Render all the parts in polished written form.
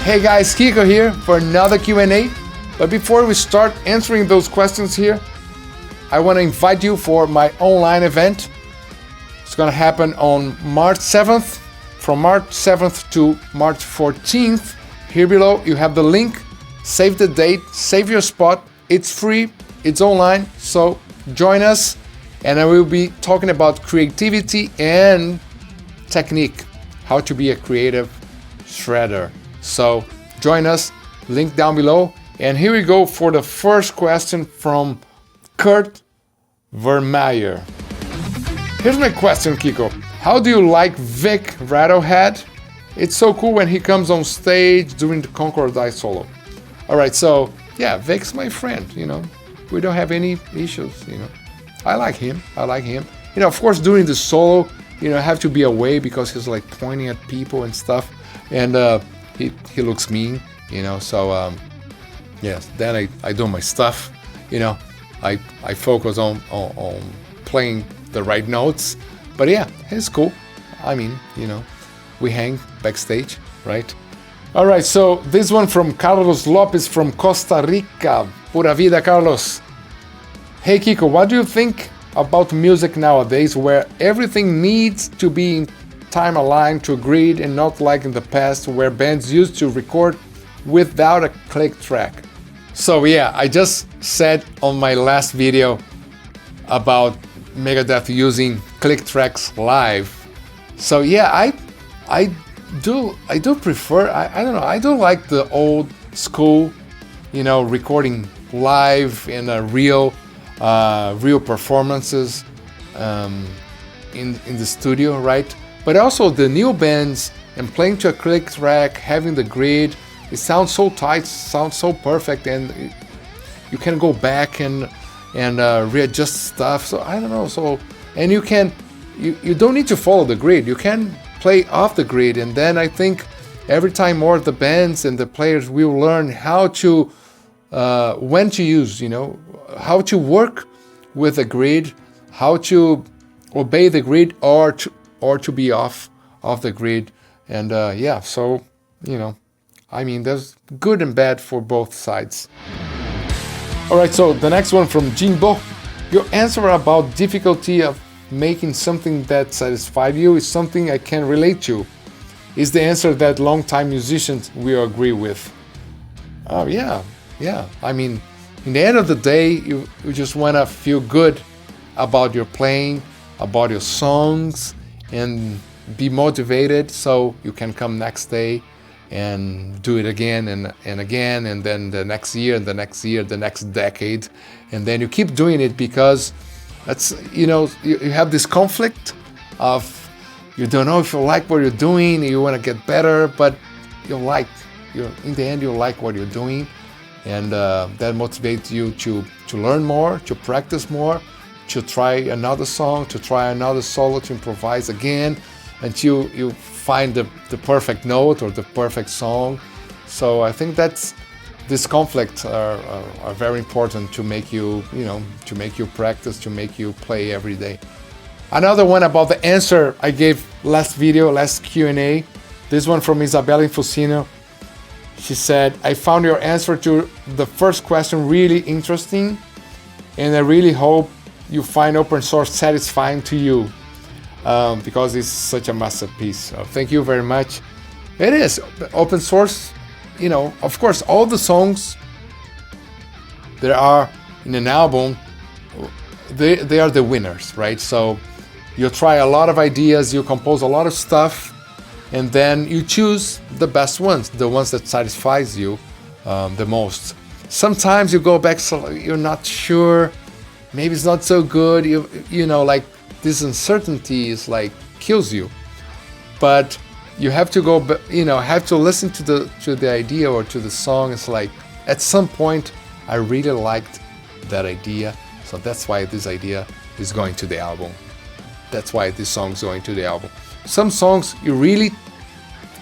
Hey guys, Kiko here for another Q&A. But before we start answering those questions here, I want to invite you for my online event. It's going to happen on March 7th, from March 7th to March 14th. Here below you have the link. Save the date, save your spot. It's free, it's online, so join us. And I will be talking about creativity and technique, how to be a creative shredder. So join us, link down below. And here we go for the first question from Kurt Vermeyer. Here's my question, Kiko. How do you like Vic Rattlehead? It's so cool when he comes on stage during the Concord Die solo. All right, so yeah, Vic's my friend, We don't have any issues, I like him. Of course, during the solo, I have to be away because he's like pointing at people and stuff. And he looks mean, so yes, then I do my stuff, I focus on playing the right notes. But yeah, it's cool. I mean, we hang backstage, right? All right, so this one from Carlos Lopez from Costa Rica. Pura vida, Carlos. Hey Kiko, what do you think about music nowadays where everything needs to be in time aligned to a grid and not like in the past where bands used to record without a click track? So yeah, I just said on my last video about Megadeth using click tracks live. So yeah, I do prefer, I don't know, I do like the old school, recording live in a real performances in the studio, right? But also the new bands and playing to a click track, having the grid, it sounds so tight, sounds so perfect, and you can go back and readjust stuff. So I don't know. So and you don't need to follow the grid. You can play off the grid, and then I think every time more the bands and the players will learn how to when to use, how to work with the grid, how to obey the grid or to be off the grid. And yeah, so I mean, there's good and bad for both sides. All right, so the next one from Jinbo. Your answer about difficulty of making something that satisfied you is something I can relate to. Is the answer that long-time musicians will agree with? Oh yeah. I mean, in the end of the day, you just want to feel good about your playing, about your songs, and be motivated so you can come next day and do it again and again, and then the next year and the next year, the next decade, and then you keep doing it because that's you have this conflict of you don't know if you like what you're doing, you want to get better, but in the end you like what you're doing, and that motivates you to learn more, to practice more, to try another song, to try another solo, to improvise again until you find the perfect note or the perfect song. So I think this conflict are very important to make you, to make you practice, to make you play every day. Another one about the answer I gave last Q&A. This one from Isabelle Fusino. She said, I found your answer to the first question really interesting, and I really hope you find open source satisfying to you. Because it's such a masterpiece. So thank you very much. It is open source, of course, all the songs there are in an album, they are the winners, right? So you try a lot of ideas, you compose a lot of stuff, and then you choose the best ones, the ones that satisfies you the most. Sometimes you go back, so you're not sure, maybe it's not so good, like this uncertainty is like kills you, but you have to go, have to listen to the idea or to the song. It's like at some point I really liked that idea, so that's why this idea is going to the album. That's why this song is going to the album. Some songs you really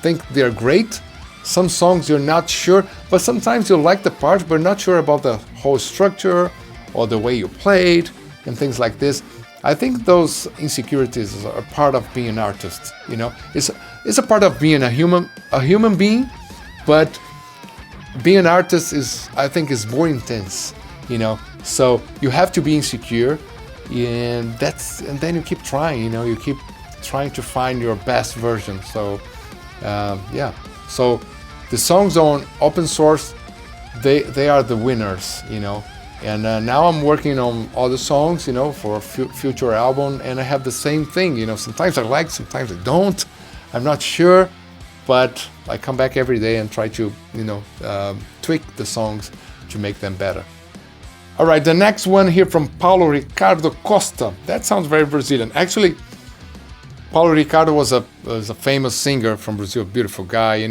think they're great. Some songs you're not sure, but sometimes you like the parts but not sure about the whole structure or the way you played and things like this. I think those insecurities are part of being an artist. It's a part of being a human being, but being an artist I think is more intense, so you have to be insecure, and then you keep trying, you keep trying to find your best version. So so the songs on open source, they are the winners, and now I'm working on other songs, for a future album, and I have the same thing, sometimes I like, sometimes I don't, I'm not sure, but I come back every day and try to, tweak the songs to make them better. All right, the next one here from Paulo Ricardo Costa. That sounds very Brazilian. Actually, Paulo Ricardo was a famous singer from Brazil, beautiful guy,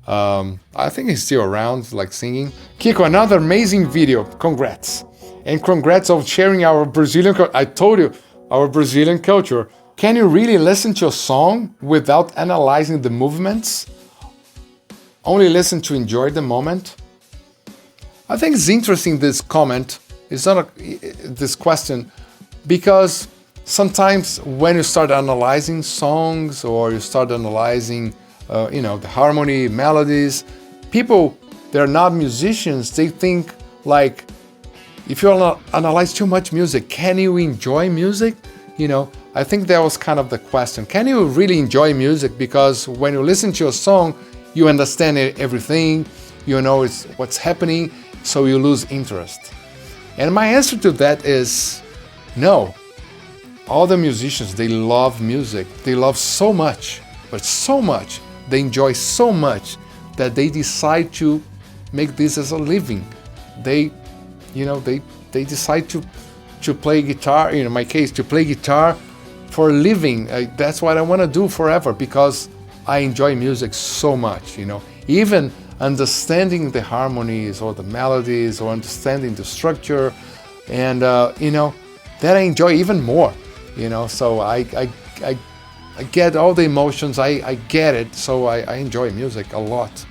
I think he's still around, like singing. Kiko, another amazing video. Congrats. And congrats on sharing our Brazilian culture. I told you, our Brazilian culture. Can you really listen to a song without analyzing the movements? Only listen to enjoy the moment? I think it's interesting, this comment. It's not this question, because sometimes when you start analyzing songs or you start analyzing the harmony, melodies, people, they're not musicians, they think like, if you analyze too much music, can you enjoy music? I think that was kind of the question. Can you really enjoy music? Because when you listen to a song, you understand everything, it's what's happening, so you lose interest. And my answer to that is no. All the musicians, they love music. They love so much, but so much. They enjoy so much that they decide to make this as a living. They decide to play guitar, in my case, to play guitar for a living. That's what I want to do forever, because I enjoy music so much, even understanding the harmonies or the melodies or understanding the structure, and that I enjoy even more, so I get all the emotions, I get it, so I enjoy music a lot,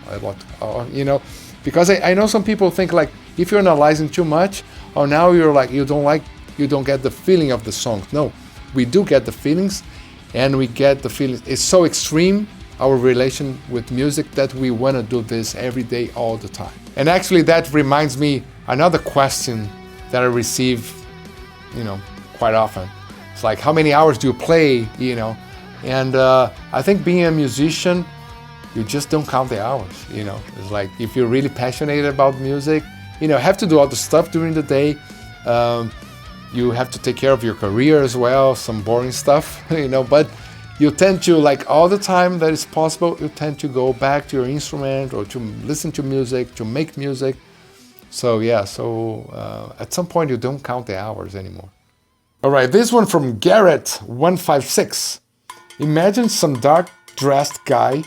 because I know some people think like, if you're analyzing too much, or now you're like, you don't get the feeling of the song. No, we do get the feelings, and we get the feelings. It's so extreme, our relation with music, that we want to do this every day, all the time. And actually that reminds me another question that I receive, quite often. It's like, how many hours do you play, And I think being a musician, you just don't count the hours, It's like, if you're really passionate about music, have to do all the stuff during the day. You have to take care of your career as well, some boring stuff, but you tend to, like, all the time that is possible, you tend to go back to your instrument or to listen to music, to make music. So at some point you don't count the hours anymore. All right, this one from Garrett156. Imagine some dark-dressed guy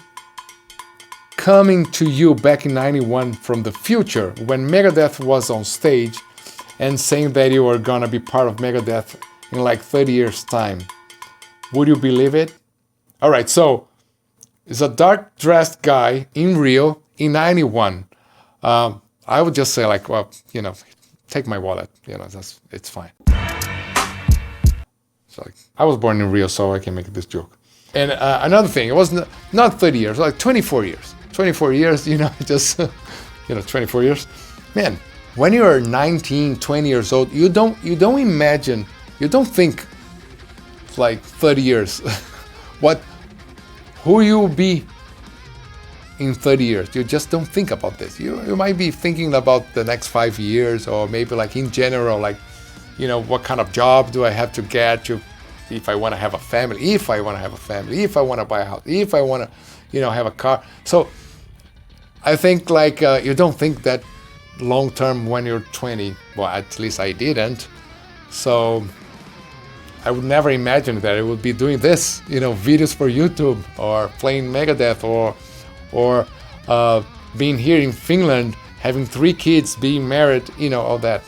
coming to you back in 91 from the future when Megadeth was on stage and saying that you were gonna be part of Megadeth in like 30 years' time. Would you believe it? All right, so it's a dark-dressed guy in Rio in 91. I would just say like, well, take my wallet, it's fine. So like, I was born in Rio, so I can make this joke. And another thing, it was not 30 years, like 24 years. 24 years, just, 24 years. Man, when you're 19, 20 years old, you don't imagine, you don't think like 30 years, who you will be in 30 years. You just don't think about this. You might be thinking about the next 5 years, or maybe like in general, like, what kind of job do I have to get to, if I want to have a family, if I want to have a family, if I want to buy a house, if I want to, have a car. So I think like you don't think that long term when you're 20. Well, at least I didn't. So I would never imagine that I would be doing this, videos for YouTube, or playing Megadeth, or being here in Finland, having 3 kids, being married, all that,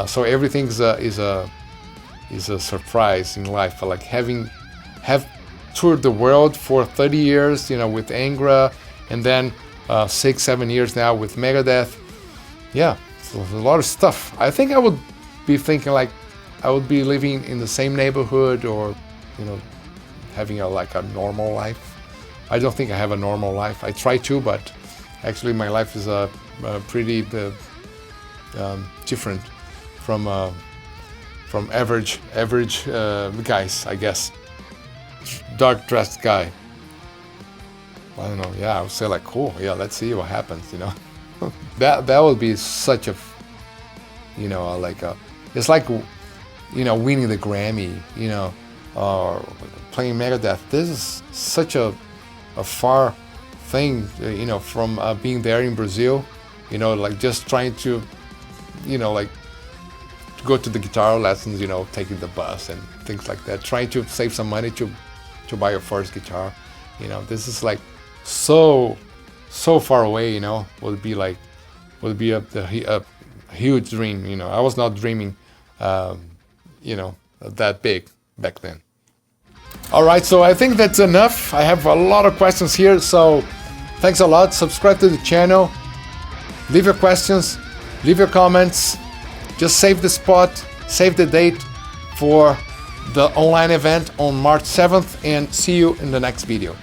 So everything is a surprise in life. Like have toured the world for 30 years, with Angra, and then 6-7 years now with Megadeth. Yeah, so a lot of stuff. I think I would be thinking like I would be living in the same neighborhood, or having a normal life. I don't think I have a normal life. I try to, but Actually, my life is pretty different from average guys, I guess. Dark dressed guy. I don't know. Yeah, I would say like, cool. Yeah, let's see what happens. You know, that would be such a, you know, like it's like, you know, winning the Grammy. You know, or playing Megadeth. This is such a far thing. You know, from being there in Brazil. You know, like just trying to, you know, like to go to the guitar lessons. You know, taking the bus and things like that. Trying to save some money to buy your first guitar. You know, this is like so far away. You know, would be a huge dream. You know, I was not dreaming, you know, that big back then. All right, so I think that's enough. I have a lot of questions here, so thanks a lot. Subscribe to the channel. Leave your questions. Leave your comments. Just save the spot. Save the date for the online event on March 7th, and see you in the next video.